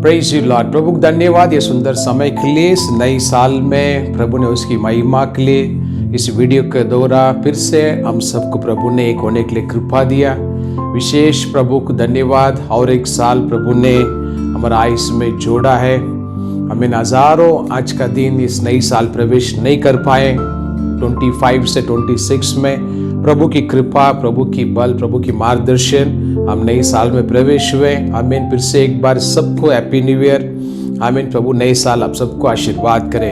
Praise you Lord. प्रभु को धन्यवाद ये सुंदर समय के लिए, इस नई साल में प्रभु ने उसकी महिमा के लिए इस वीडियो के द्वारा फिर से हम सबको प्रभु ने एक होने के लिए कृपा दिया। विशेष प्रभु को धन्यवाद। और एक साल प्रभु ने हमारा आयुष में जोड़ा है। हमें हजारों आज का दिन इस नई साल प्रवेश नहीं कर पाए 25 से 26 में। प्रभु की कृपा, प्रभु की बल, प्रभु की मार्गदर्शन हम नए साल में प्रवेश हुए। आमीन। फिर से एक बार सबको हैप्पी न्यू ईयर। आमीन। प्रभु नए साल आप सबको आशीर्वाद करे।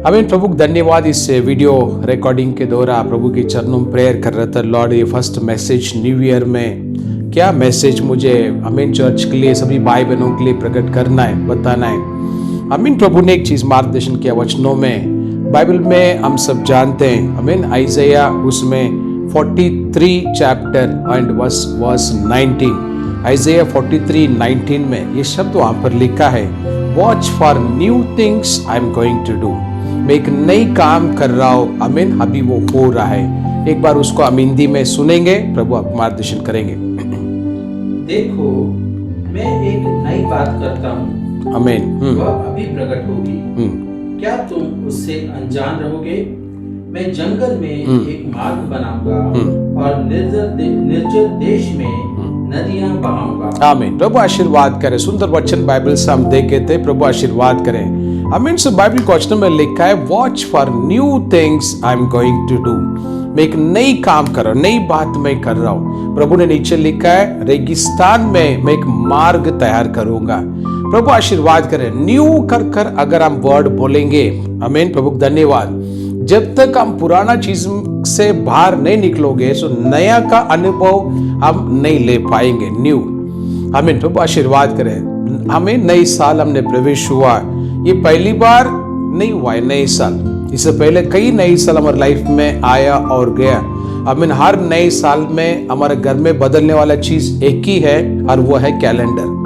आमीन। प्रभु को धन्यवाद। इस वीडियो रिकॉर्डिंग के द्वारा प्रभु के चरणों में प्रेयर कर रहा था। लॉर्ड, ये फर्स्ट मैसेज न्यू ईयर में क्या मैसेज मुझे आमीन चर्च के लिए, सभी भाई बहनों के लिए प्रकट करना है, बताना है। आमीन। प्रभु ने एक चीज मार्गदर्शन किया वचनों में। बाइबल में हम सब जानते हैं, आमीन, आइज़ाया उसमें 43 चैप्टर एंड वर्स 19, आइज़ाया 43:19 में ये शब्द वहां पर लिखा है, watch for new things I am going to do. मैं एक नई काम कर रहा हूं। आमीन। अभी वो हो रहा है। एक बार उसको हम हिंदी में सुनेंगे, प्रभु आप मार्गदर्शन करेंगे। देखो, मैं एक नई बात करता हूँ। आमीन। वह अभी प्रकट होगी। क्या तुम उससे अनजान रहोगे? मैं जंगल में एक मार्ग बनाऊंगा और निर्जल देश में नदियां बहाऊंगा। आमीन। प्रभु आशीर्वाद करे। सुंदर वचन बाइबल से हम देखे थे। प्रभु आशीर्वाद करें। आमीन। सो बाइबल क्वेश्चन में लिखा है, watch for new things I am going to do. मैं एक नई काम कर रहा हूं, नई बात मैं कर रहा हूं। प्रभु ने नीचे लिखा है, रेगिस्तान में मैं एक मार्ग तैयार करूंगा। प्रभु आशीर्वाद करें। न्यू कर अगर हम वर्ड बोलेंगे, आमीन, प्रभु धन्यवाद। जब तक हम पुराना चीज से बाहर नहीं निकलोगे तो नया का अनुभव हम नहीं ले पाएंगे। न्यू, आमीन, प्रभु आशीर्वाद करें। हमें नई साल हमने प्रवेश हुआ, ये पहली बार नहीं हुआ है नई साल। इससे पहले कई नई साल हमारे लाइफ में आया और गया। आमीन। हर नए साल में हमारे घर में बदलने वाला चीज एक ही है और वो है कैलेंडर।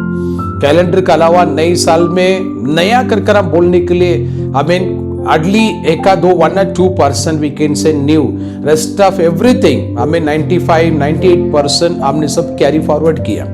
कैलेंडर के अलावा नई साल में नया कर हम बोलने के लिए, आमीन, hardly 1-2% we can say new. Rest of everything, आमीन, 95-98% हमने सब कैरी फॉरवर्ड किया।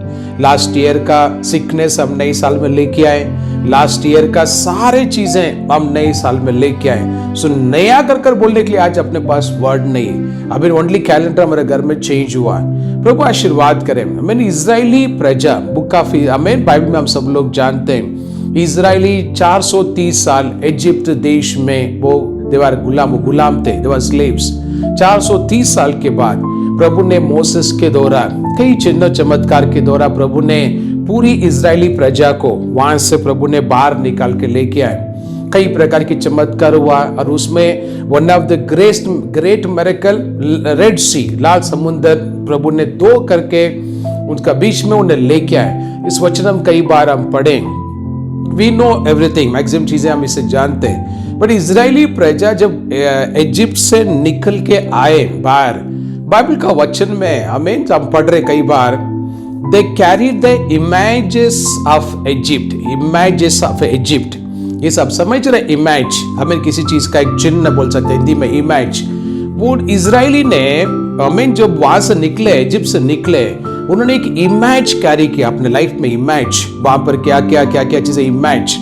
लास्ट ईयर का सिकनेस हम नए साल में लेके आए। लास्ट ईयर का सारे चीजें हम नए साल में लेके आए। सो नया कर बोलने के लिए आज अपने पास वर्ड नहीं। अभी ओनली कैलेंडर हमारे घर में चेंज हुआ। प्रभु आशीर्वाद करें। मैंने इजरायली प्रजा बुक ऑफ, आमीन, बाइबल में हम सब लोग जानते हैं, इजरायली 430 साल इजिप्ट देश में वो देवार गुलाम थे, देवार स्लेव्स। 430 साल के बाद प्रभु ने मोसेस के द्वारा कई चिन्ह चमत्कार के द्वारा प्रभु ने पूरी इजरायली प्रजा को वहां से प्रभु ने बाहर निकाल के लेके आए। कई प्रकार की चमत्कार हुआ और उसमें one of the great miracle, red sea, लाल समुद्र, प्रभु ने 2 करके उनका बीच में उन्हें लेके आए। इस वचन हम कई बार हम पढ़े। वी नो एवरीथिंग, मैक्सिमम चीजें हम इसे जानते हैं। बट इजरायली प्रजा जब इजिप्ट से निकल के आए बाहर, बाइबल का वचन में हमें हम पढ़ रहे कई बार, they carried the images of Egypt, images of Egypt. ये सब समझ रहे, इमेज, हमें किसी चीज का एक चिन्ह बोल सकते हैं हिंदी में, इमेज। वो इजरायली ने, हमें जब वहां से निकले, इजिप्ट से निकले, उन्होंने एक इमेज कैरी किया अपने लाइफ में। इमेज, वहां पर क्या चीजें, इमेज।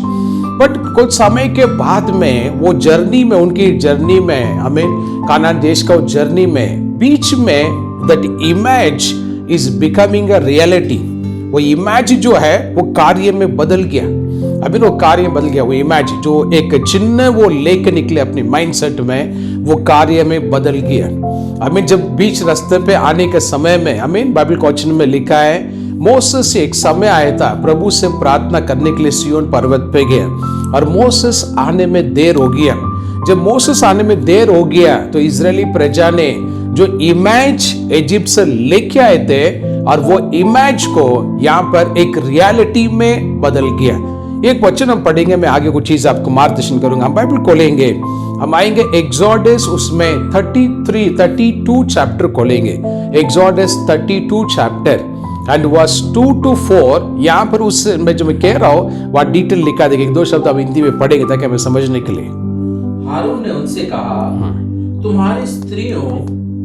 बट कुछ समय के बाद में वो जर्नी में, उनकी जर्नी में, हमें कानान देश का जर्नी में, बीच में that image is becoming a reality. वो इमेज जो है वो कार्य में बदल गया। अभी वो कार्य बदल गया। वो इमेज जो एक चिन्ह वो लेके निकले अपने माइंडसेट में, वो कार्य में बदल गया। आमीन। जब बीच रास्ते पे आने के समय में, आमीन, बाइबल क्वेश्चन में लिखा है, मोसेस एक समय आया था प्रभु से प्रार्थना करने के लिए सिय्योन पर्वत पे गया और मोसेस आने में देर हो गया। जब मोसेस आने में देर हो गया तो इजरायली प्रजा ने जो इमेज इजिप्ट से लेके आए थे और वो इमेज को यहाँ पर एक रियलिटी में बदल गया। एक वचन हम पढ़ेंगे, मैं आगे कुछ चीज आपको मार्गदर्शन करूंगा। हम बाइबल खोलेंगे, हम आएंगे एक्सोडस, उसमें 32 चैप्टर खोलेंगे। Exodus 32 chapter and verse 2-4। यहाँ पर उसमें जो मैं कह रहा हूँ वह डिटेल लिखा देगा। 2 शब्द हम हिंदी में पढ़ेंगे ताकि हमें समझने के लिए। हारून ने उनसे कहा, तुम्हारी स्त्रियों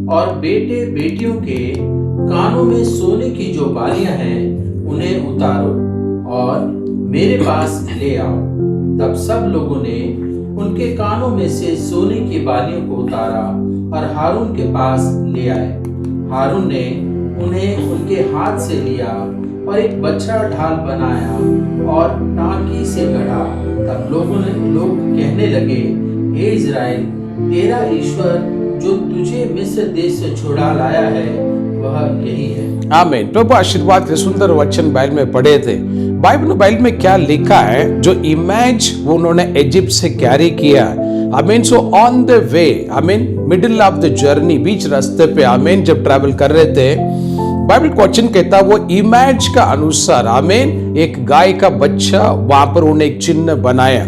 और बेटे बेटियों के कानों में सोने की जो बालियां हैं उन्हें उतारो और मेरे पास ले आओ। तब सब लोगों ने उनके कानों में से सोने की बालियों को उतारा और हारून के पास ले आए। हारून ने उन्हें उनके हाथ से लिया और एक बछड़ा ढाल बनाया और टांकी से गढ़ा। तब लोग कहने लगे, हे इज़राइल, तेरा ईश्वर जो तुझे मिस्र देश से छुड़ा लाया है वह यही है। आमीन। प्रभु आशीर्वाद के सुंदर वचन बाइबल में पढ़े थे। बाइबल में क्या लिखा है, जो इमेज वो उन्होंने इजिप्ट से कैरी किया। आमीन। सो ऑन द वे, आमीन, मिडिल ऑफ द जर्नी, बीच रास्ते पे, आमीन, जब ट्रैवल कर रहे थे, बाइबल क्वेश्चन कहता वो इमेज का अनुसार, आमीन, एक गाय का बच्चा वहां पर उन्हें एक चिन्ह बनाया।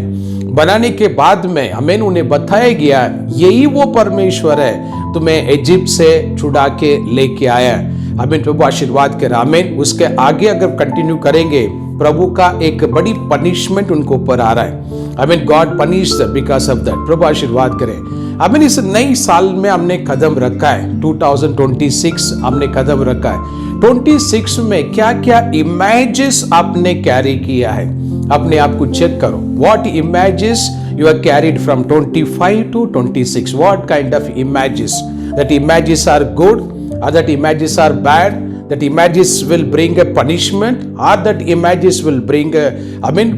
बनाने के बाद में, आमीन, उन्हें बताया गया यही वो परमेश्वर है तुम्हें इजिप्ट से छुड़ा के लेके आया। आमीन। प्रभु आशीर्वाद के आमीन। उसके आगे अगर कंटिन्यू करेंगे, प्रभु का एक बड़ी पनिशमेंट उनको ऊपर आ रहा है। आमीन। God punish because of that. प्रभु आशीर्वाद करें। आमीन। इस नई साल में हमने कदम रखा है, 2026 हमने कदम रखा है। 26 में क्या क्या इमेजेस आपने कैरी किया है, अपने आप को चेक करो। What images you are carried from 25 to 26? What kind of images? That images are good, or that images are bad? That images will bring a punishment, or that images will bring a,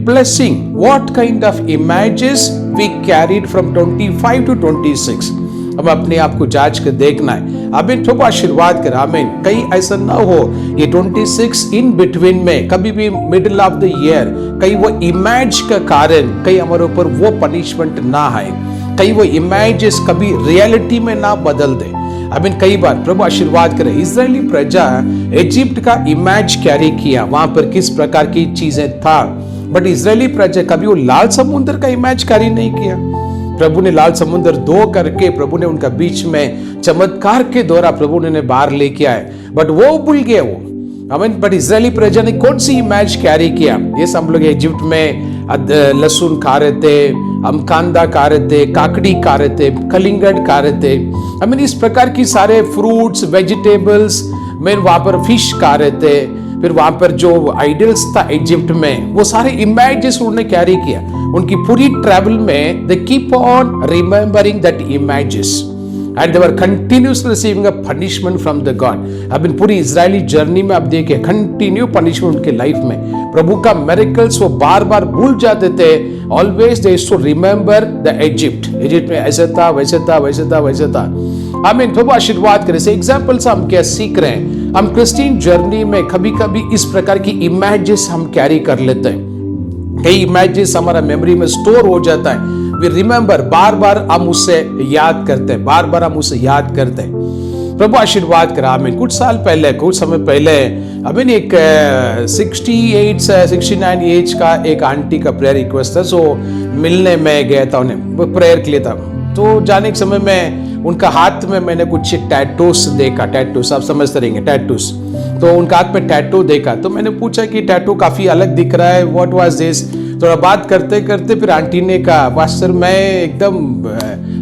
blessing? What kind of images we carried from 25 to 26? हम अपने आप को जांच कर देखना है। आमीन। प्रभु आशीर्वाद कर। आमीन। कहीं ऐसा ना हो ये 26 इन बिटवीन में, कभी भी मिडिल ऑफ द ईयर, कहीं वो इमेज का कारण कहीं हमारे ऊपर वो पनिशमेंट ना आए, कहीं वो इमेजेस कभी रियलिटी में ना बदल दे। आमीन। कई बार प्रभु आशीर्वाद करे, इजरायली प्रजा इजिप्ट का इमेज कैरी किया, वहां पर किस प्रकार की चीजें था, बट इजरायली प्रजा कभी वो लाल समुद्र का इमेज कैरी नहीं किया। प्रभु ने लाल समुद्र दो करके प्रभु ने उनका बीच में चमत्कार के द्वारा प्रभु ने बाहर लेके आए, बट वो भूल गए वो। आमीन। बट इजरायली प्रजा ने कौन सी इमेज कैरी किया? ये सब लोग इजिप्ट में लहसुन खा रहे थे, हम कांदा खा रहे थे, काकड़ी खा रहे थे, कलिंगड खा रहे थे। आमीन। इस प्रकार की सारे फ्रूट्स, वेजिटेबल्स में वहां पर फिश खा रहे थे। फिर वहां पर जो आइडल्स था इजिप्ट में, वो सारे इमेजेस उन्होंने कैरी किया। उनकी पूरी ट्रैवल में they keep on remembering that images and they were continuously receiving a punishment from the God. अब इन पूरी इजरायली जर्नी में आप देखिए कंटिन्यू पनिशमेंट उनके लाइफ में। प्रभु का मिरेकल्स वो बार बार भूल जाते थे। Always they used to remember the Egypt. Egypt में ऐसा था, वैसे था, वैसे था, वैसे था। आमीन। प्रभु आशीर्वाद करे। से एग्जाम्पल्स हम क्या सीख रहे हैं? हम क्रिश्चियन जर्नी में कभी कभी इस प्रकार की इमेजेस हम कैरी कर लेते हैं। कई इमेजेस हमारा मेमोरी में स्टोर हो जाता है। वी रिमेंबर, बार बार हम उससे याद करते हैं, बार बार हम उससे याद करते हैं। प्रभु आशीर्वाद करा। आमीन। कुछ साल पहले, कुछ समय पहले, आमीन, एक 69 एज का एक आंटी का प्रेयर रिक्वेस्ट था। सो मिलने में गया था, उन्हें प्रेयर के लिए था। तो जाने के समय में उनका हाथ में मैंने कुछ टैटूस देखा। टैटूस आप समझते रहेंगे, टैटूस। तो उनका हाथ में टैटू देखा, तो मैंने पूछा कि टैटू काफी अलग दिख रहा है, व्हाट वाज दिस? थोड़ा बात करते करते फिर आंटी ने कहा, पास्टर मैं एकदम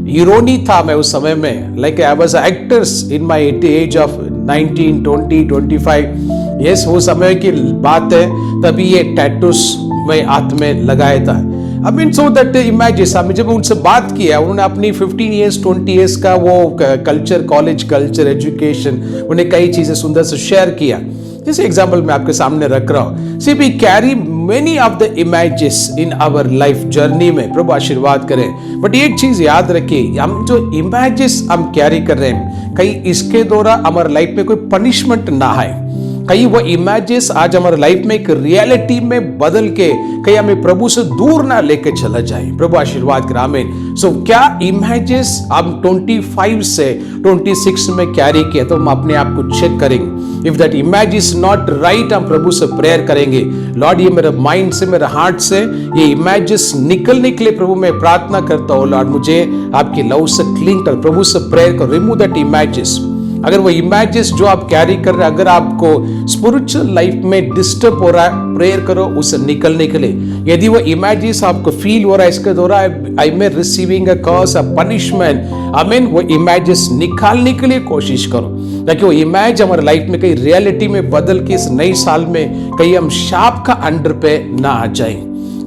हीरोनी था मैं उस समय में, like I was actors in my age of 19, 20, 25। Yes, वो समय की बात है, तभी ये टैटूस मैं हाथ में लगाया था। अब इन सो दैट इमेजेस, हमें जब उनसे बात किया, उन्होंने अपनी 15 ईयर्स 20 ईयर्स का वो कल्चर, कॉलेज कल्चर, एजुकेशन, उन्हें कई चीजें सुंदर से शेयर किया। जैसे एग्जाम्पल मैं आपके सामने रख रहा हूँ। See we carry many of the images in our life journey में। प्रभु आशीर्वाद करें। बट एक चीज याद रखिए, हम जो इमेजेस हम कैरी कर रहे हैं, कहीं इसके द्वारा हमारे लाइफ में कोई पनिशमेंट ना आए, कहीं वो इमेजेस आज हमारे लाइफ में एक रियलिटी में बदल के कहीं हमें प्रभु से दूर ना लेके चला जाए। प्रभु आशीर्वाद करें। आमीन। सो क्या इमेजेस हम 25 से 26 में कैरी किए, तो हम अपने आप को चेक करेंगे। If that image is not right, हम प्रभु से प्रेयर करेंगे, लॉर्ड ये मेरे माइंड से, मेरे हार्ट से ये इमेजेस निकलने के लिए प्रभु मैं प्रार्थना करता हूँ। लॉर्ड मुझे आपकी लव से क्लीन कर। प्रभु से प्रेयर कर, रिमूव दैट इमेजेस। अगर वो इमेजेस जो आप कैरी कर रहे हैं, अगर आपको स्पिरिचुअल लाइफ में डिस्टर्ब हो रहा है, प्रेयर करो उससे निकलने के लिए। यदि वो इमेजेस आपको फील हो रहा है इसके दौरान आई मे receiving a curse, a punishment, आमीन, वो इमेजेस निकालने के लिए कोशिश करो, ताकि वो इमेज हमारे लाइफ में कहीं रियलिटी में बदल के इस नई साल में कहीं हम शाप का अंडर पे ना आ जाए।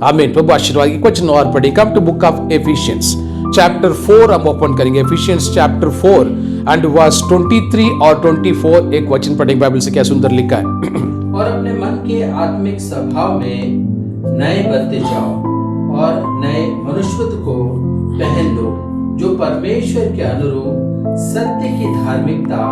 आमीन। प्रभु आशीर्वाद की कुछ और पढ़ी। Come to book of Ephesians chapter 4 हम ओपन करेंगे। एफिशियंस चैप्टर 4 एंड वर्स 23 और 24 एक वचन पढ़ेंगे। बाइबल से क्या सुंदर लिखा है। और अपने मन के आत्मिक स्वभाव में नए बनते जाओ और नए मनुष्यत्व को पहन लो, जो परमेश्वर के अनुरूप सत्य की धार्मिकता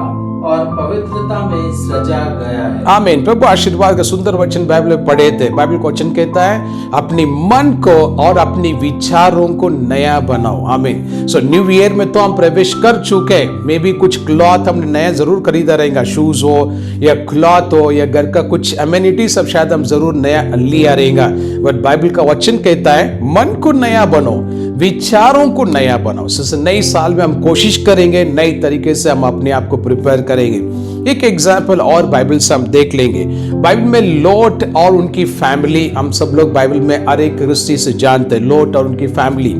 और पवित्रता में सजा गया है। आमीन। प्रभु आशीर्वाद का सुंदर वचन बाइबल में पढ़े थे। बाइबल का वचन कहता है अपनी मन को और अपनी विचारों को नया बनाओ। आमीन। सो न्यू ईयर में तो हम प्रवेश कर चुके, मे भी कुछ क्लॉथ हमने नया जरूर खरीदा रहेगा, शूज हो या क्लॉथ हो या घर का कुछ एमिनिटी सब शायद हम जरूर नया लिया रहेगा। बट बाइबल का वचन कहता है मन को नया बनो, विचारों को नया बनाओ। नई साल में हम कोशिश करेंगे नई तरीके से हम अपने आप को प्रिपेयर करेंगे। एक एग्जाम्पल और बाइबल से हम देख लेंगे। बाइबल में लोट और उनकी फैमिली, हम सब लोग बाइबल में हर एक दृष्टि से जानते हैं लोट और उनकी फैमिली।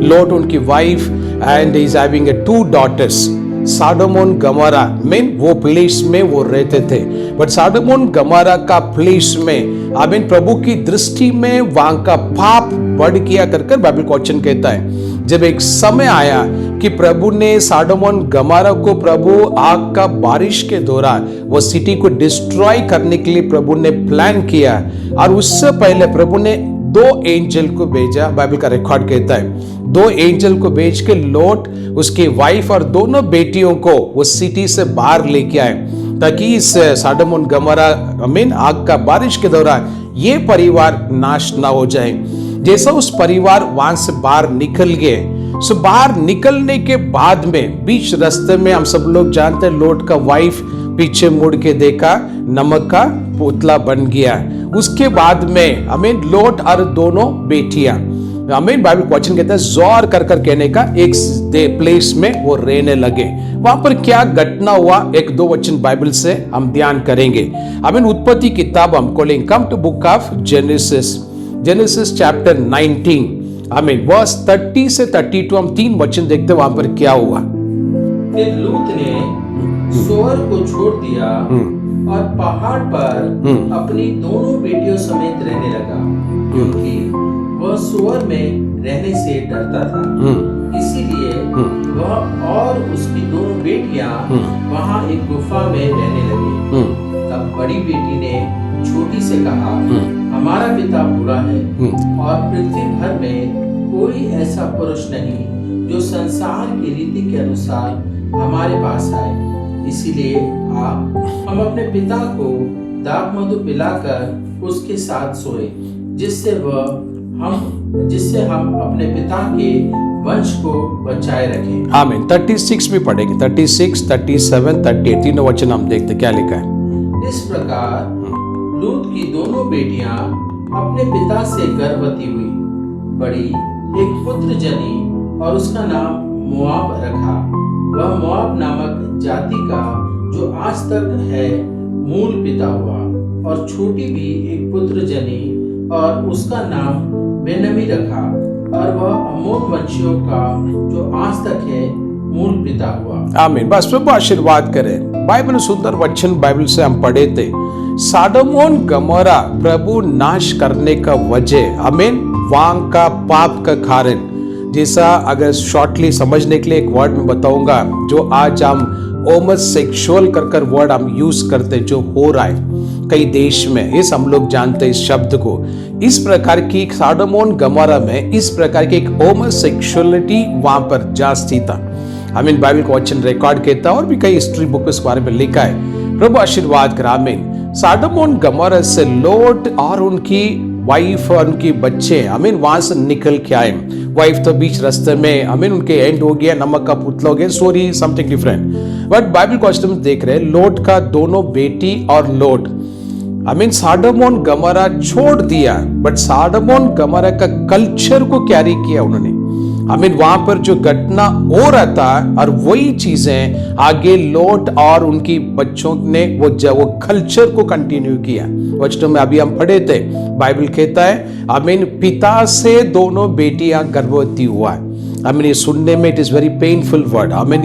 लोट उनकी wife and is having 2 daughters। Sodom Gomorrah में वो प्लेस में वो रहते थे, बट साडोमोन गमोरा का प्लेस में आमीन प्रभु की दृष्टि में वहां का पाप बढ़ गया कर बाइबल का वचन कहता है। जब एक समय आया कि प्रभु ने साडोमोन गमोरा को प्रभु आग का बारिश के दौरान वो सिटी को डिस्ट्रॉय करने के लिए प्रभु ने प्लान किया, और उससे पहले प्रभु ने 2 एंजल को भेजा। बाइबल का रिकॉर्ड कहता है 2 एंजल को भेज के लोट, उसकी वाइफ और दोनों बेटियों को वो सिटी से बाहर लेके आए, ताकि इस साडोम गमोरा आमीन आग का बारिश के दौरान ये परिवार नाश ना हो जाए। जैसा उस परिवार वहां से बाहर निकल गए, सो बाहर निकलने के बाद में बीच रास्ते में हम सब लोग जानते हैं लोट का वाइफ पीछे मुड़ के देखा, नमक का पुतला बन गया। उसके बाद में आमीन लोट और दोनों बेटियां आमीन बाइबल वचन कहता है जोर कर कहने का एक प्लेस में वो रहने लगे। वहां पर क्या घटना हुआ, 1-2 वचन बाइबल से हम ध्यान करेंगे। आमीन उत्पत्ति किताब हम खोलेंगे। Come to book of Genesis chapter 19 आमीन वर्स 30 से 32 हम 3 वचन देखते हैं वहां पर क्या हुआ। फिर लूत ने सोअर को छोड़ दिया और पहाड़ पर अपनी दोनों बेटियों समेत रहने लगा, क्योंकि वह सोअर में रहने से डरता था। इसीलिए वह और उसकी दोनों बेटियां वहां एक गुफा में रहने लगी। तब बड़ी बेटी ने छोटी से कहा, हमारा पिता बूढ़ा है और पृथ्वी भर में कोई ऐसा पुरुष नहीं जो संसार की रीति के अनुसार हमारे पास आए। इसीलिए हम अपने पिता को दाख मधु पिलाकर उसके साथ सोए, जिससे हम अपने पिता के वंश को बचाए रखें। आमीन। 36 भी पढ़ेंगे। 36, 37, 38 तीनों वचन हम देखते क्या लिखा है। इस प्रकार लूत की दोनों बेटियां अपने पिता से गर्भवती हुई। बड़ी एक पुत्र जनी और उसका नाम मोआब रखा। वह मोआब नामक जाति का जो आज तक है मूल पिता हुआ। और छोटी भी एक पुत्र जनी और उसका नाम बेनमी रखा, और वह अम्मोन वंशियों का जो आज तक है मूल पिता हुआ। आमीन। बस प्रभु आशीर्वाद करे। बाइबल सुंदर वचन बाइबल से हम पढ़े थे। साडोम गमोरा प्रभु नाश करने का वजह आमीन वहां का पाप का कारण, जैसा अगर शॉर्टली समझने के लिए एक वर्ड में बताऊंगा, जो आज हम होमोसेक्सुअल कर वर्ड हम यूज करते जो हो रहा है कई देश में, इस हम लोग जानते हैं इस शब्द को। इस प्रकार की साडोम गमोरा में इस प्रकार की एक होमोसेक्सुअलिटी वहां पर जास्ती था। आमीन बाइबल का वचन रिकॉर्ड कहता है और भी कई हिस्ट्री बुक इस बारे में लिखा है। प्रभु आशीर्वाद कर। आमीन। साडोम गमोरा से लोट और उनकी वाइफ और उनकी बच्चे आमीन वहां से निकल के आए। वाइफ तो बीच रास्ते में आमीन उनके एंड हो गया, नमक का पुतला हो गया, story something different. But Bible custom देख रहे हैं लोट का दोनों बेटी और लोट आमीन साडोम गमोरा छोड़ दिया, बट साडोम गमोरा का कल्चर को कैरी किया उन्होंने। आमीन वहां पर जो घटना हो रहा था और वही चीजें आगे लौट और उनकी बच्चों ने वो कल्चर को कंटिन्यू किया। वचनों में अभी हम पढ़े थे, बाइबल कहता है आमीन पिता से दोनों बेटियां गर्भवती हुआ। आमीन ये सुनने में it is very painful word. आमीन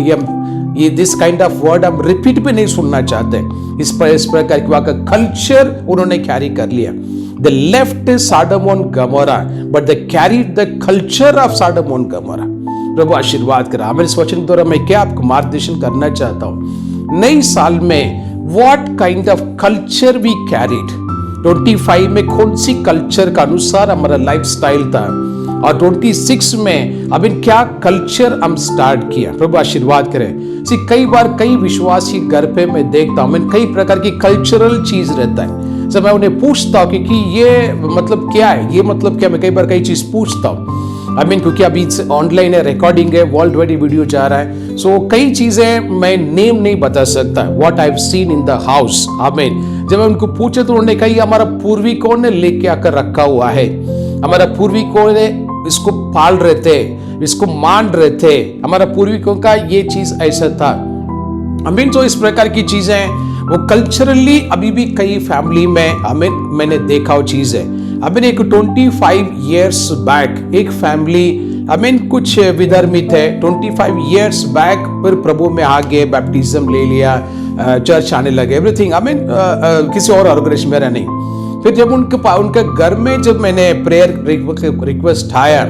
ये दिस काइंड ऑफ वर्ड हम रिपीट भी नहीं सुनना चाहते। इस प्रकार का कल्चर उन्होंने कैरी कर लिया। They left Sodom and Gomorrah, but they carried the culture of Sodom and Gomorrah. प्रभु आशीर्वाद करा। हमें इस वचन द्वारा मैं क्या आपको मार्गदर्शन करना चाहता हूँ, नई साल में what kind of culture we carried, 25 में कौन सी कल्चर का अनुसार हमारा लाइफस्टाइल था, और 26 में अब इन क्या कल्चर हम स्टार्ट किया। प्रभु आशीर्वाद करें। कई बार कई विश्वासी घर पे मैं देखता हूँ, कई प्रकार की कल्चरल चीज रहता है। जब मैं उन्हें पूछता हूँ कि ये मतलब क्या है, ये मतलब क्या, मैं कई बार कई चीज पूछता हूँ। क्योंकि अभी ऑनलाइन है, रिकॉर्डिंग है, वर्ल्ड वाइड वीडियो जा रहा है, सो कई चीजें मैं नेम नहीं बता सकता। What I have seen in the house. जब मैं उनको पूछे तो उन्होंने कहा हमारा पूर्विकों ने लेके आकर रखा हुआ है, हमारा पूर्विकों ने इसको पाल रहे थे, इसको मान रहे थे, हमारा पूर्विकों का ये चीज ऐसा था। तो इस प्रकार की चीजें वो कल्चरली अभी भी कई फैमिली में मैंने देखा वो चीज है। एक 25 years बैक एक फैमिली कुछ विधर्मी थे, 25 years बैक फिर प्रभु में आ गए, बैप्टिज्म ले लिया, चर्च आने लगे, एवरीथिंग। किसी और ऑर्गेनाइजेशन में नहीं। फिर जब उनके घर में जब मैंने प्रेयर रिक्वेस्ट आया,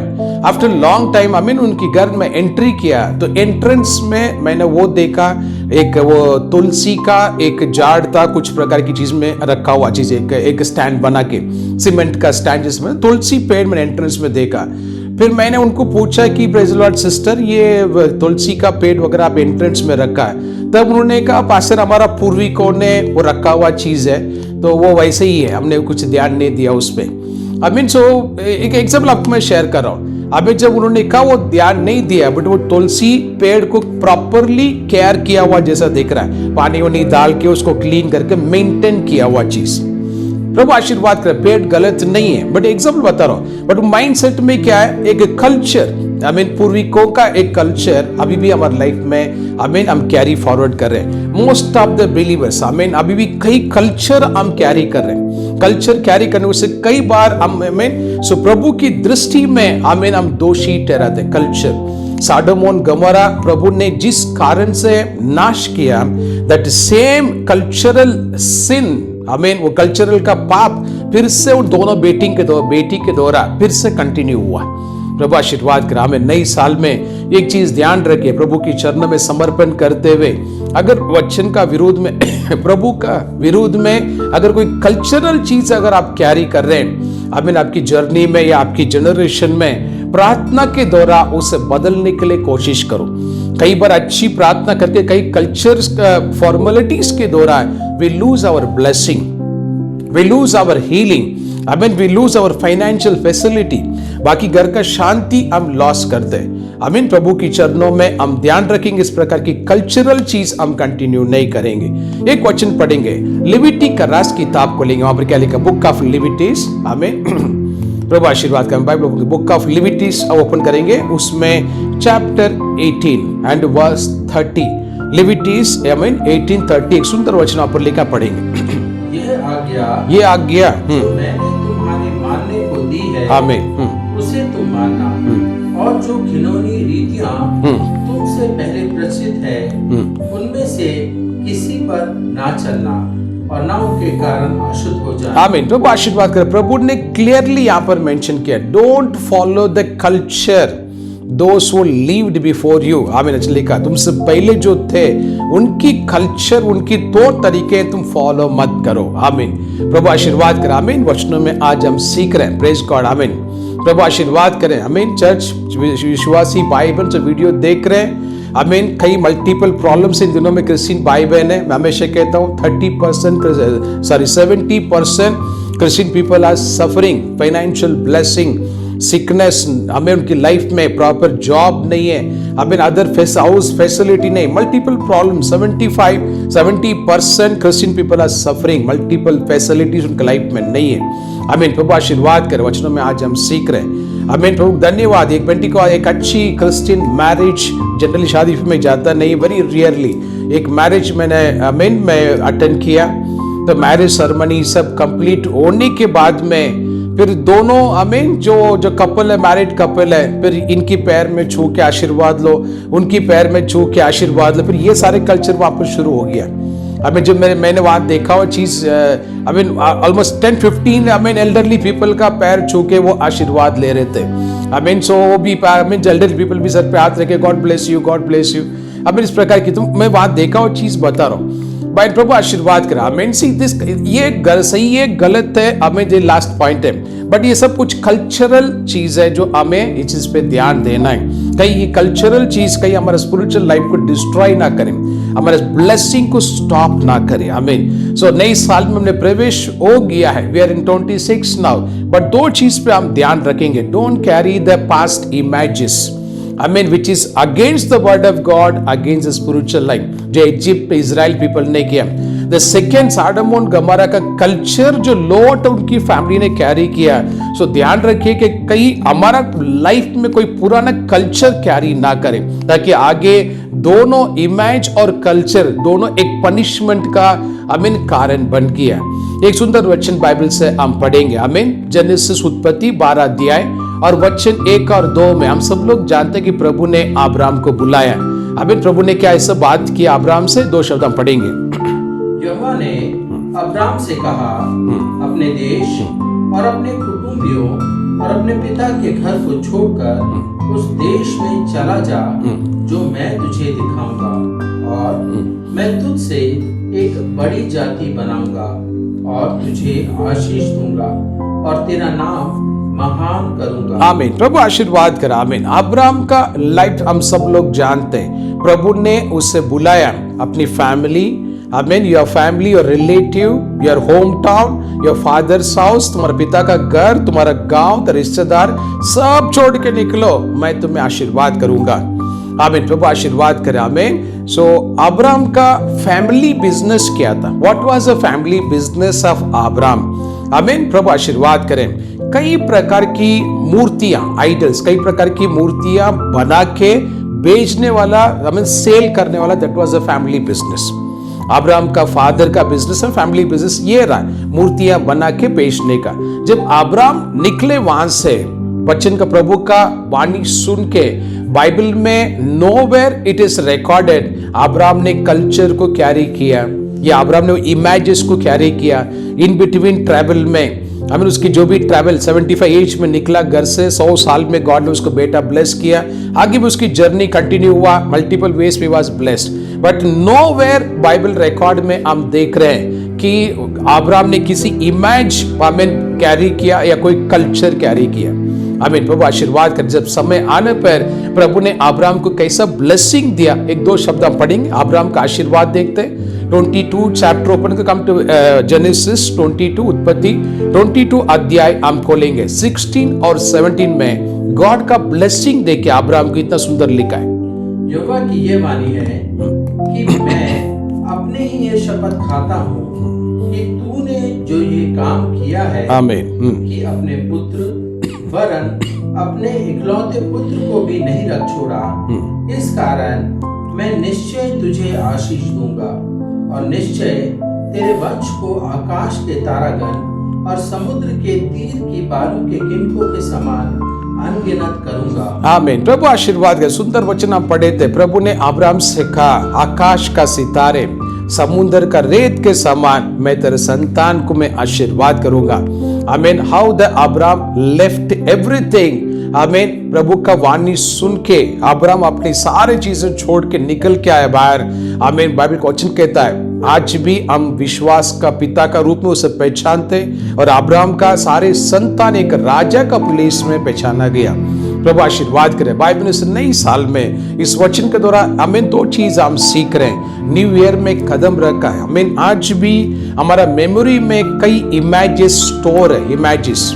आफ्टर लॉन्ग टाइम उनके घर में एंट्री किया, तो एंट्रेंस में मैंने वो देखा, एक वो तुलसी का एक झाड़ था, कुछ प्रकार की चीज में रखा हुआ चीज, एक स्टैंड बना के, सीमेंट का स्टैंड, जिसमें तुलसी पेड़ मैंने एंट्रेंस में देखा। फिर मैंने उनको पूछा कि प्रेज़ द लॉर्ड सिस्टर, ये तुलसी का पेड़ वगैरह आप एंट्रेंस में रखा है? तब उन्होंने कहा पास्टर हमारा पूर्विकों ने वो रखा हुआ चीज है, तो वो वैसे ही है, हमने कुछ ध्यान नहीं दिया उस पर। एक एग्जाम्पल आपको मैं शेयर कर रहा हूँ। जब उन्होंने कहा वो ध्यान नहीं दिया, बट वो तुलसी पेड़ को प्रॉपरली केयर किया हुआ जैसा दिख रहा है, पानी वानी डाल के उसको क्लीन करके मेंटेन किया हुआ चीज। प्रभु आशीर्वाद करे। पेड़ गलत नहीं है, बट एग्जाम्पल बता रहा हूं। बट माइंडसेट में क्या है, एक कल्चर, पूर्विकों का एक कल्चर अभी भी हमारे लाइफ में हम कैरी फॉरवर्ड कर रहे हैं। मोस्ट ऑफ द बिलीवर्स अभी भी कई कल्चर हम कैरी कर रहे हैं। कल्चर कैरी करने से कई बार हम सो प्रभु की दृष्टि में हम दोषी ठहराते हैं। कल्चर सॉडोम और गमोरा प्रभु ने जिस कारण से नाश किया, दैट सेम कल्चरल सिन, वो कल्चरल का पाप फिर से उन दोनों बेटी के द्वारा फिर से कंटिन्यू हुआ। प्रभु आशीर्वाद करा। हमें नई साल में एक चीज ध्यान रखे, प्रभु की चरणों में समर्पण करते हुए, अगर वचन का विरोध में प्रभु का विरोध में अगर कोई कल्चरल चीज अगर आप कैरी कर रहे हैं, आपकी जर्नी में या आपकी जनरेशन में, प्रार्थना के द्वारा उसे बदलने के लिए कोशिश करो। कई बार अच्छी प्रार्थना करके कई कल्चर फॉर्मेलिटीज के द्वारा we lose our blessing, we lose our healing, we lose our financial facility, बाकी घर का शांति हम लॉस करते हैं। प्रभु की चरणों में हम ध्यान रखेंगे, इस प्रकार की कल्चरल चीज हम कंटिन्यू नहीं करेंगे। एक वचन पढ़ेंगे, लिविटी का रास किताब को लेंगे, वहां पर क्या लिखा, बुक ऑफ लिविटीज। प्रभु आशीर्वाद करें। बाइबल बुक ऑफ लिविटीज ओपन करेंगे, उसमें चैप्टर 18 एंड वर्स 30, लिविटीज 18:30, एक सुंदर वचन पर लिखा, पढ़ेंगे। ये आज्ञा जो मैंने तुम्हारे मानने को दी है, उसे तुम मानना, और जो घिनौनी रीतियां तुमसे पहले प्रचलित है, उनमें से किसी पर ना चलना, और ना उनके कारण अशुद्ध हो जाना। आमीन। प्रभु आशीर्वाद करे। प्रभु ने क्लियरली यहाँ पर मेंशन किया, don't follow the culture those who lived before you. लिखा, तुमसे पहले जो थे उनकी कल्चर, उनकी तौर तरीके तुम फॉलो मत करो। आमीन। प्रभु आशीर्वाद करें। आमीन। वचनों में आज हम सीख रहे हैं। Praise God. आमीन। प्रभु आशीर्वाद करें। आमीन। चर्च विश्वासी भाई बहन जो वीडियो देख रहे हैं, कई मल्टीपल प्रॉब्लम्स इन दिनों में क्रिश्चियन भाई बहन है। मैं हमेशा कहता हूँ 70% Christian people are suffering financial blessing, sickness, उनकी लाइफ में प्रॉपर जॉब नहीं है, अदर हाउस फैसिलिटी नहीं, multiple problem. 70% Christian people are suffering, multiple facilities उनके लाइफ में नहीं है। आमीन। प्रभु आशीर्वाद करे, वचनों में आज हम सीख रहे हैं। आमीन। प्रभु धन्यवाद। एक बेटी को एक अच्छी क्रिश्चियन मैरिज, जनरली शादी में जाता नहीं, वेरी रियरली एक मैरिज मैंने आमीन मैं अटेंड किया। तो मैरिज सेरेमनी सब कंप्लीट होने के बाद में फिर दोनों आमीन जो कपल है, मैरिड कपल है, फिर इनकी पैर में छू के आशीर्वाद लो, उनकी पैर में छू के आशीर्वाद लो, फिर ये सारे कल्चर वापस शुरू हो गया। अभी जब मैंने वहां देखा वो चीज, I mean almost 10-15 I mean elderly people का पैर छू के वो आशीर्वाद ले रहे थे। आई मीन सो वो भी आई मीन एल्डरली पीपल भी सर पे हाथ रखे, God bless you, God bless you. I mean इस प्रकार की, तो मैं वहां देखा वो चीज बता रहा हूँ। भाई प्रभु आशीर्वाद करा। आमीन। सी दिस, ये सही है गलत है, हमें जो लास्ट पॉइंट है, बट ये सब कुछ कल्चरल चीज है जो हमें इस चीज पे ध्यान देना है। कहीं ये कल्चरल चीज कहीं हमारे स्पिरिचुअल लाइफ को डिस्ट्रॉय ना करें, हमारे ब्लेसिंग को स्टॉप ना करें। आमीन। सो नई साल में हमने प्रवेश हो गया है, we are in 26 now, but दो चीज पे हम ध्यान रखेंगे। Don't carry the past images, I mean, which is against the word of God, against the spiritual life, जो इजिप्ट इजराइल पीपल ने किया। द सेकेंड सॉडम और गमोरा का कल्चर जो लोट उनकी फैमिली ने कैरी किया। सो ध्यान रखिए कि कहीं हमारा लाइफ में कोई पुराना कल्चर कैरी ना करें, ताकि आगे दोनों इमेज और कल्चर दोनों एक पनिशमेंट का कारण बन गया। एक सुंदर वचन बाइबल से हम पढ़ेंगे। आमीन। जेनेसिस उत्पत्ति 12 अध्याय और वचन 1 और 2 में हम सब लोग जानते हैं कि प्रभु ने अब्राहम को बुलाया। आमीन। प्रभु ने क्या ऐसा बात की अब्राहम से, 2 शब्द हम पढ़ेंगे। यहोवा ने अब्राहम से कहा, अपने देश और अपने कुटुंबियों और अपने पिता के घर को छोड़कर उस देश में चला जा जो मैं तुझे दिखाऊंगा, और मैं तुझसे एक बड़ी जाति बनाऊंगा और तुझे आशीष दूंगा और तेरा नाम महान करूंगा। आमीन। प्रभु आशीर्वाद करा। आमीन। अब्राहम का लाइफ हम सब लोग जानते हैं। प्रभु ने उसे बुलाया, अपनी फैमिली, आमीन, your family, your relative, your home town, your fathers house, तुम्हारे पिता का घर, तुम्हारा गांव, तेरे रिश्तेदार, सब छोड़ के निकलो, मैं तुम्हें आशीर्वाद करूंगा। आमीन। प्रभु आशीर्वाद करे। आमीन। सो अब्राहम का फैमिली बिजनेस क्या था? What was the family business of Abraham? आमीन। प्रभु आशीर्वाद करें। कई प्रकार की मूर्तियां, आइडल्स, कई प्रकार की मूर्तियां बना के बेचने वाला, आमीन, सेल करने वाला, that was a family business. Abraham का फादर का बिजनेस है, फैमिली बिजनेस ये रहा, मूर्तियां बना के बेचने का। जब अब्राहम निकले वहां से, वचन का प्रभु का वाणी सुन के, बाइबल में nowhere it is recorded Abraham ने कल्चर को कैरी किया या अब्राहम ने इमेजेस को कैरी किया। इन बिटवीन ट्रैवल में, आमीन, उसकी जो भी ट्रैवल 75 एज में निकला घर से, 100 साल में गॉड ने उसको बेटा ब्लेस किया। आगे भी उसकी जर्नी कंटिन्यू हुआ, मल्टीपल वेज पे was blessed, but nowhere Bible record में हम देख रहे हैं कि अब्राहम ने किसी इमेज आमीन कैरी किया या कोई कल्चर कैरी किया। आमीन। प्रभु आशीर्वाद कर। जब समय आने पर प्रभु ने अब्राहम को कैसा ब्लेसिंग दिया, 1-2 शब्द हम पढ़ेंगे। अब्राहम का आशीर्वाद देखते हैं। 22 चैप्टर ओपन कर, कम टू जेनेसिस 22, उत्पत्ति 22 अध्याय हम खोलेंगे। 16 और 17 में गॉड का ब्लेसिंग देके अब्राहम को इतना सुंदर लिखा है। यहोवा की ये वाणी है कि मैं अपने ही ये शपथ खाता हूँ कि तूने जो ये काम किया है, आमीन, कि अपने पुत्र वरन अपने इकलौते पुत्र को भी नहीं रख छोड़ा, इस कारण मैं निश्चय तुझे आशीष दूंगा और निश्चय तेरे वंश को आकाश के तारागण और समुद्र के तीर की बालू के किनकों के समान अनगिनत करूंगा। आमीन। प्रभु आशीर्वाद है। सुंदर वचन हम पढ़े थे। प्रभु ने अब्राहम से कहा, आकाश का सितारे, समुद्र का रेत के समान मैं तेरे संतान को मैं आशीर्वाद करूंगा। आमीन। How the Abraham left everything. आमीन। प्रभु का वाणी सुन के अब्राहम अपनी सारी चीजें छोड़ के निकल के आया बाहर। आमीन। बाइबल का वचन कहता है आज भी हम विश्वास का पिता का रूप में उसे पहचानते, और अब्राहम का सारे संतान एक राजा का प्लेस में पहचाना गया। प्रभु आशीर्वाद करे। बाइबल ने इस नई साल में इस वचन के द्वारा हमें 2 चीज हम सीख रहे हैं। न्यू ईयर में कदम रखा है। हमें आज भी हमारा मेमोरी में कई इमेजेस स्टोर है। इमेजेस,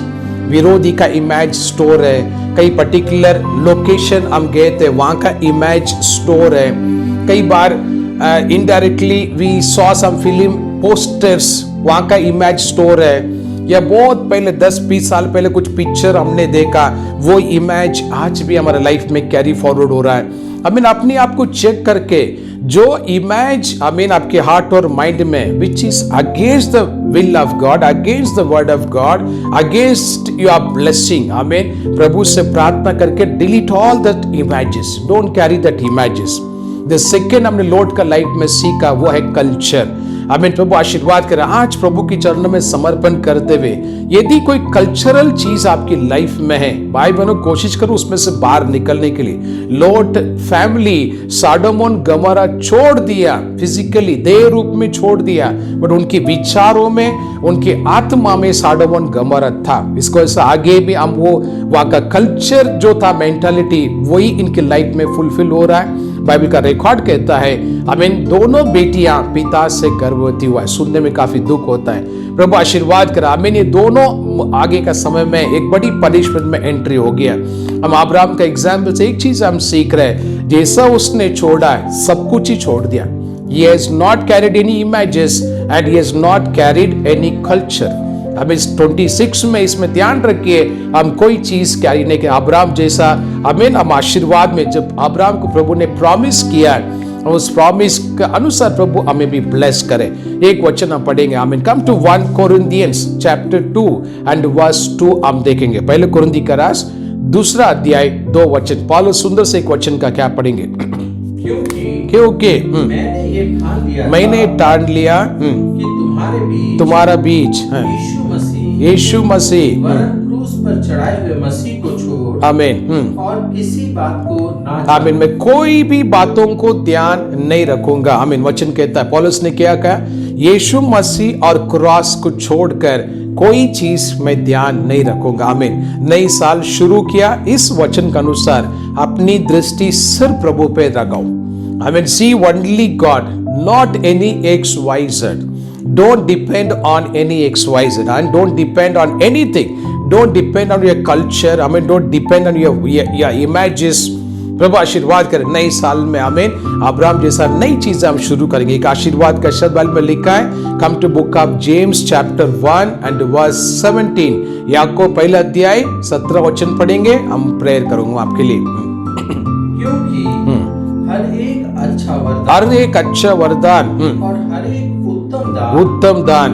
विरोधी का इमेज स्टोर है, कई पर्टिकुलर लोकेशन हम गए थे वहां का इमेज स्टोर है। कई बार indirectly we saw some film posters, वहां का इमेज स्टोर है। या बहुत पहले 10-20 साल पहले कुछ पिक्चर हमने देखा, वो इमेज आज भी हमारे लाइफ में कैरी फॉरवर्ड हो रहा है। अपने आप को चेक करके जो इमेज आपके हार्ट और माइंड में which is against the will of God, against the word of God, against your blessing, प्रभु से प्रार्थना करके delete all that images, don't carry that images. The second हमने लॉर्ड का लाइफ में सीखा वो है कल्चर। प्रभु आशीर्वाद करें। आज प्रभु की चरणों में समर्पण करते हुए यदि कोई कल्चरल चीज आपकी लाइफ में है, भाई बहनों कोशिश करो उसमें से बाहर निकलने के लिए। लॉट फैमिली सॉडोम और गमोरा छोड़ दिया, फिजिकली देह रूप में छोड़ दिया, बट उनके विचारों में, उनके आत्मा में सॉडोम और गमोरा था। इसको ऐसा आगे भी हम वो वहां का कल्चर जो था, मेंटालिटी, वही इनके लाइफ में फुलफिल हो रहा है। बाइबल का रिकॉर्ड कहता है दोनों बेटियां पिता से गर्भवती हुआ है। सुनने में काफी दुख होता है। प्रभु आशीर्वाद करा। ये दोनों आगे का समय में एक बड़ी पनिशमेंट में एंट्री हो गया। हम अब्राहम का एग्जाम्पल से एक चीज हम सीख रहे हैं, जैसा उसने छोड़ा है सब कुछ ही छोड़ दिया। He has not carried any images and he has not carried any culture। अब इस 26 में इसमें ध्यान रखिए, हम कोई चीज कैरी नहीं किया। अब्राहम जैसा हम आशीर्वाद में जब अब्राहम को प्रभु ने प्रॉमिस किया, उस प्रॉमिस के अनुसार प्रभु हमें भी ब्लेस करे। एक वचन हम पढ़ेंगे। Come to 1 Corinthians chapter 2 and verse 2 हम देखेंगे। पहले कुरिन्थी का रास 2 अध्याय 2 वचन। पौलुस सुंदर से एक वचन का क्या पढ़ेंगे? क्योंकि मैंने ठान लिया कि तुम्हारा बीच यीशु मसीह क्रूस पर चढ़ाए हुए मसीह को छोड़ आमीन और किसी बात को ना आमीन मैं कोई भी बातों को ध्यान नहीं रखूंगा। आमीन। वचन कहता है पौलुस ने क्या कहा? यीशु मसीह और क्रॉस को छोड़कर कोई चीज में ध्यान नहीं रखूंगा। आमीन। नई साल शुरू किया इस वचन के अनुसार अपनी दृष्टि सिर्फ प्रभु पे लगाओ। आमीन। See only God, not any XYZ। Don't depend on any XYZ and don't depend on anything. Don't depend on your culture. Don't depend on your images. प्रभु आशीर्वाद करें नए साल में। अब्राहम जैसा नई चीजें हम शुरू करेंगे। एक आशीर्वाद का शब्द बाइबल में लिखा है, come to book of James chapter 1 and verse 17। याकूब पहला अध्याय 17 वचन पढ़ेंगे। हम प्रेयर करूंगा आपके लिए। क्योंकि हर एक अच्छा वरदान और हर एक उत्तम दान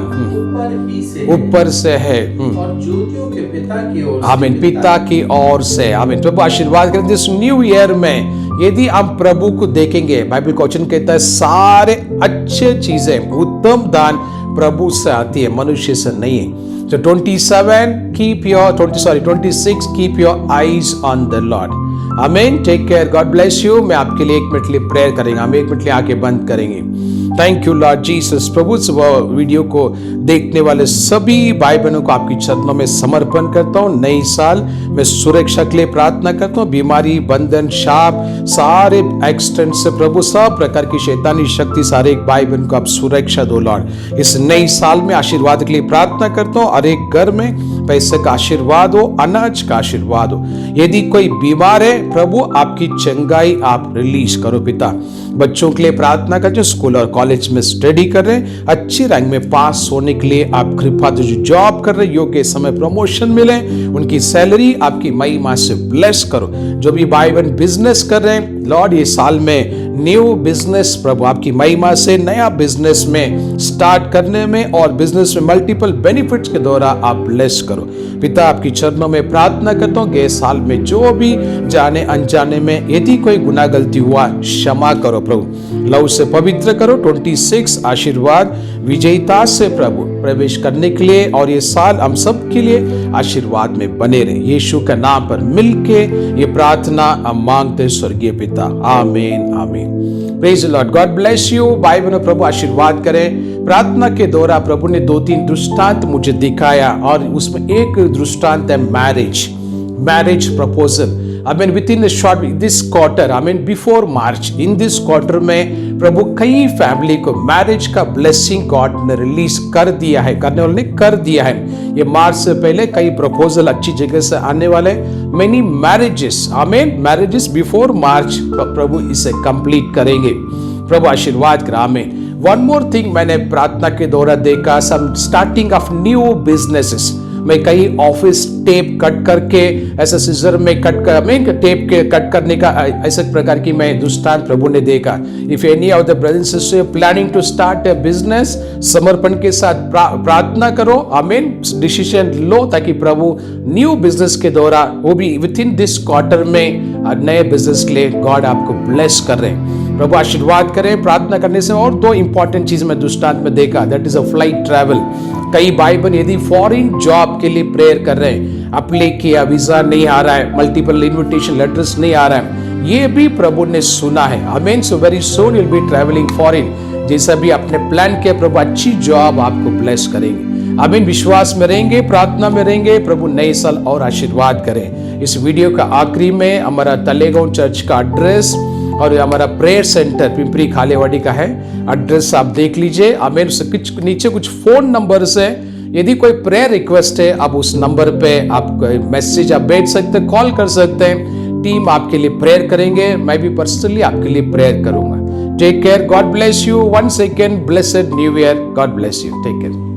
ऊपर से है और ज्योतियों के पिता की ओर आमीन, पिता की ओर से। आमीन। प्रभु आशीर्वाद करें। दिस न्यू ईयर में यदि हम प्रभु को देखेंगे, बाइबल का वचन कहता है सारे अच्छे चीजें, उत्तम दान प्रभु से आती है, मनुष्य से नहीं है। So 26 keep your eyes on the Lord। आमीन। Take care, God bless you. मैं आपके लिए 1 मिनट के लिए प्रेयर करेंगे। हम 1 मिनट के लिए आंखें बंद करेंगे। Thank you Lord Jesus. Prabhu video को देखने वाले सभी भाई बहनों को आपकी चरणों में समर्पण करता हूँ। नई साल में सुरक्षा के लिए प्रार्थना करता हूँ। बीमारी, बंधन, शाप, सारे एक्सीडेंट से प्रभु सब प्रकार की शैतानी शक्ति सारे एक भाई बहन को आप सुरक्षा दो लॉर्ड। इस नई साल में आशीर्वाद के लिए प्रार्थना करता हूँ। हर एक घर में पैसे का आशीर्वाद हो, अनाज का आशीर्वाद हो। यदि कोई बीमार है प्रभु आपकी चंगाई आप रिलीज करो पिता। बच्चों के लिए प्रार्थना करते, स्कूल और कॉलेज में स्टडी कर रहे हैं, अच्छी रैंक में पास होने के लिए आप कृपा दो। जो जॉब कर रहे हैं योग्य समय प्रमोशन मिले, उनकी सैलरी आपकी महिमा से ब्लेस करो। जो भी भाई बहन बिजनेस कर रहे हैं लॉर्ड, ये साल में न्यू बिजनेस प्रभु आपकी महिमा से नया बिजनेस में स्टार्ट करने में और बिजनेस में मल्टीपल बेनिफिट्स के द्वारा आप ब्लेस करो पिता। आपकी चरणों में प्रार्थना करता हूँ, गए साल में जो भी जाने अनजाने में यदि कोई गुनाह गलती हुआ क्षमा करो प्रभु। लव से पवित्र करो। 26 आशीर्वाद विजयता से प्रभु प्रवेश करने के लिए और ये साल हम सब के लिए आशीर्वाद में बने रहे। यीशु के नाम पर मिलके ये प्रार्थना हम मांगते स्वर्गीय पिता। आमीन आमीन। Praise the Lord. God bless you. भाई बहनों प्रभु आशीर्वाद करें। प्रार्थना के दौरान प्रभु ने 2-3 दृष्टांत मुझे दिखाया और उसमें एक दृष्टांत है marriage proposal. within a short this quarter, before March, in this quarter में प्रभु कई फैमिली को मैरिज का ब्लेसिंग गॉड ने रिलीज कर दिया है, करने वाले ने कर दिया है। ये मार्च से पहले कई प्रपोजल अच्छी जगह से आने वाले, मेनी मैरिजेस मैरिजेस बिफोर मार्च प्रभु इसे कंप्लीट करेंगे। प्रभु आशीर्वाद करा। वन मोर थिंग मैंने प्रार्थना के दौरान देखा, सम स्टार्टिंग ऑफ न्यू बिजनेसेस। मैं कई ऑफिस टेप कट करके ऐसे सीजर में कट कर मैं टेप के कट करने का ऐसे प्रकार की मैं दृष्टांत प्रभु ने देखा। If any of the brothers and sisters planning to start a business, समर्पण के साथ प्रार्थना करो, आमीन, डिसीजन लो, ताकि प्रभु न्यू बिजनेस के दौरान वो भी विद इन दिस क्वार्टर में नए बिजनेस के लिए गॉड आपको ब्लेस कर रहे हैं। प्रभु आशीर्वाद करें। प्रार्थना करने से और दो इंपॉर्टेंट चीज मैं दृष्टांत में देखा, that is a flight travel. कई भाई बहन यदि फॉरेन जॉब के लिए प्रेयर कर रहे हैं, अप्लाई किया, वीजा नहीं आ रहा है, मल्टीपल इन्विटेशन लेटर्स नहीं आ रहा है, ये भी प्रभु ने सुना है। आमीन। So very soon you will be travelling foreign. जैसा भी आपने प्लान किया, प्रभु अच्छी जॉब आपको ब्लेस करेंगे। आमीन। विश्वास में रहेंगे, प्रार्थना में रहेंगे, प्रभु नए साल और आशीर्वाद करें। इस वीडियो का आखिरी में हमारा तलेगांव चर्च का एड्रेस और हमारा प्रेयर सेंटर पिंपरी खालेवाड़ी का है, एड्रेस आप देख लीजिए। आमीन। उसके नीचे कुछ फोन नंबर्स है, यदि कोई प्रेयर रिक्वेस्ट है आप उस नंबर पे आप मैसेज आप भेज सकते हैं, कॉल कर सकते हैं। टीम आपके लिए प्रेयर करेंगे, मैं भी पर्सनली आपके लिए प्रेयर करूंगा। Take care, God bless you. Once again blessed new year, God bless you, take care.